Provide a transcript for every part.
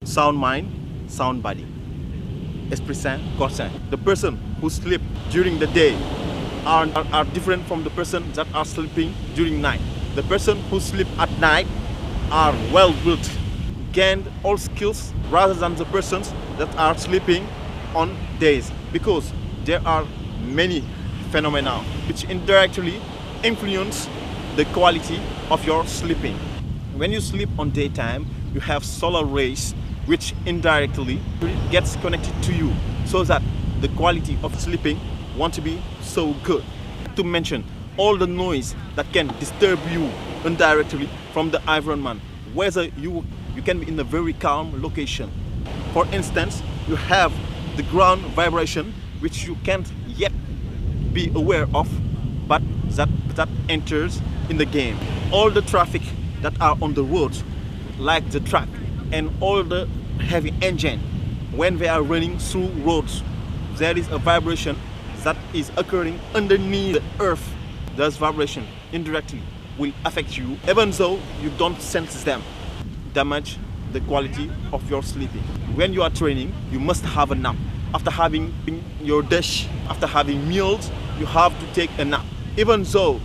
Sound mind, sound body. Esprit sain, corps sain. The person who sleep during the day are different from the person that are sleeping during night. The person who sleep at night are well built, gained all skills rather than the persons that are sleeping on days, because there are many phenomena which indirectly influence the quality of your sleeping. When you sleep on daytime, you have solar rays which indirectly gets connected to you, so that the quality of sleeping won't be so good. To mention all the noise that can disturb you indirectly from the environment, whether you can be in a very calm location. For instance, you have the ground vibration which you can't yet be aware of, but that enters in the game. All the traffic that are on the roads, like the truck and all the heavy engine, when they are running through roads, there is a vibration that is occurring underneath the earth. Those vibration indirectly will affect you, even though you don't sense them, damage the quality of your sleeping. When you are training, you must have a nap. After having your dish, after having meals, you have to take a nap. Even though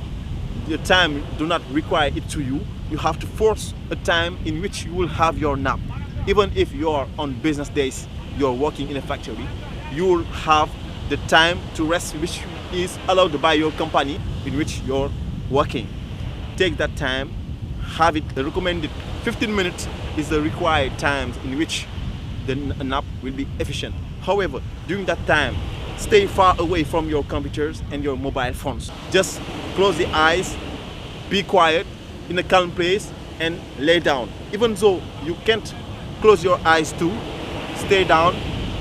the time do not require it to you, you have to force a time in which you will have your nap. Even if you are on business days, you are working in a factory, you will have the time to rest which is allowed by your company in which you're working. Take that time, have it. The recommended 15 minutes is the required time in which the nap will be efficient. However, during that time, stay far away from your computers and your mobile phones. Just close the eyes, be quiet in a calm place and lay down. Even though you can't close your eyes too, stay down,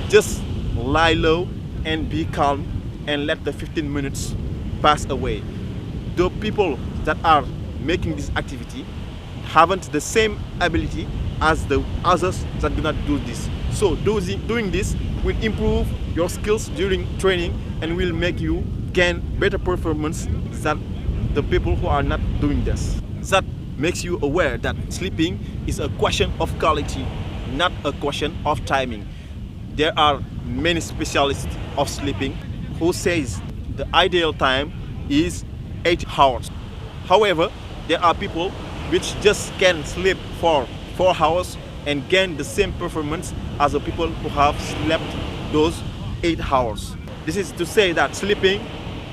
just lie low and be calm and let the 15 minutes pass away. The people that are making this activity haven't the same ability as the others that do not do this. So doing this will improve your skills during training and will make you gain better performance than the people who are not doing this. That makes you aware that sleeping is a question of quality, not a question of timing. There are many specialists of sleeping who says the ideal time is 8 hours. However, there are people which just can sleep for 4 hours and gain the same performance as the people who have slept those 8 hours. This is to say that sleeping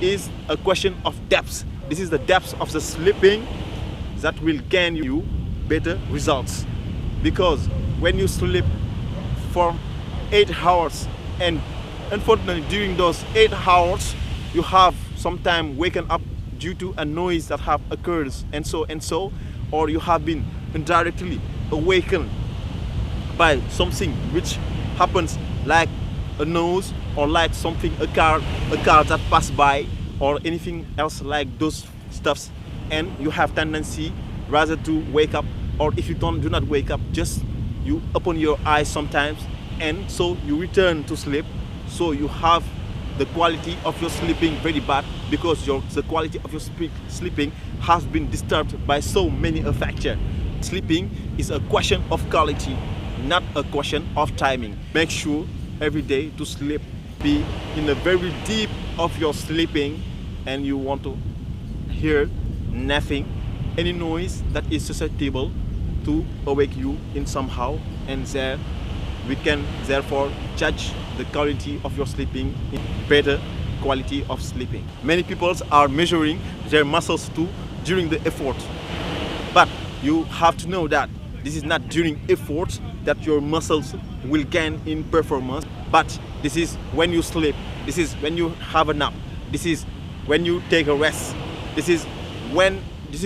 is a question of depth. This is the depth of the sleeping that will gain you better results. Because when you sleep for 8 hours and unfortunately during those 8 hours you have sometime waken up due to a noise that have occurred and so, or you have been indirectly awakened by something which happens like a noise or like something, a car that passed by or anything else like those stuffs, and you have tendency rather to wake up, or if you do not wake up, just you open your eyes sometimes and so you return to sleep. So you have the quality of your sleeping very bad, because the quality of your sleeping has been disturbed by so many factors. Sleeping is a question of quality, not a question of timing. Make sure every day to sleep, be in the very deep of your sleeping, and you want to hear nothing, any noise that is susceptible to awake you in somehow, and there we can therefore judge the quality of your sleeping in better quality of sleeping. Many people are measuring their muscles too during the effort, but you have to know that this is not during effort that your muscles will gain in performance, but this is when you sleep, this is when you have a nap, this is when you take a rest, this is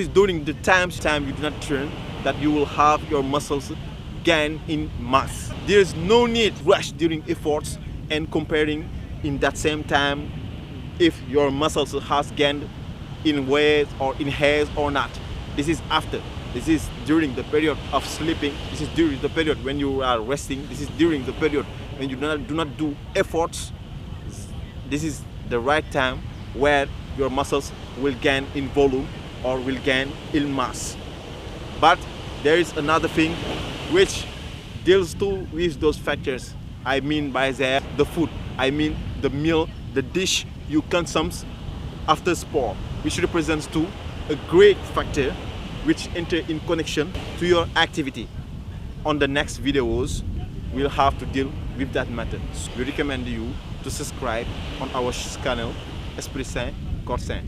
during the time you do not train that you will have your muscles gain in mass. There is no need to rush during efforts and comparing in that same time if your muscles has gained in weight or in hairs or not. This is after. This is during the period of sleeping. This is during the period when you are resting. This is during the period when you do not do efforts. This is the right time where your muscles will gain in volume or will gain in mass. But there is another thing which deals too with those factors. I mean by that the food, I mean the meal, the dish you consume after sport, which represents too a great factor which enter in connection to your activity. On the next videos, we'll have to deal with that matter. We recommend you to subscribe on our channel Esprit Sain Corps Sain.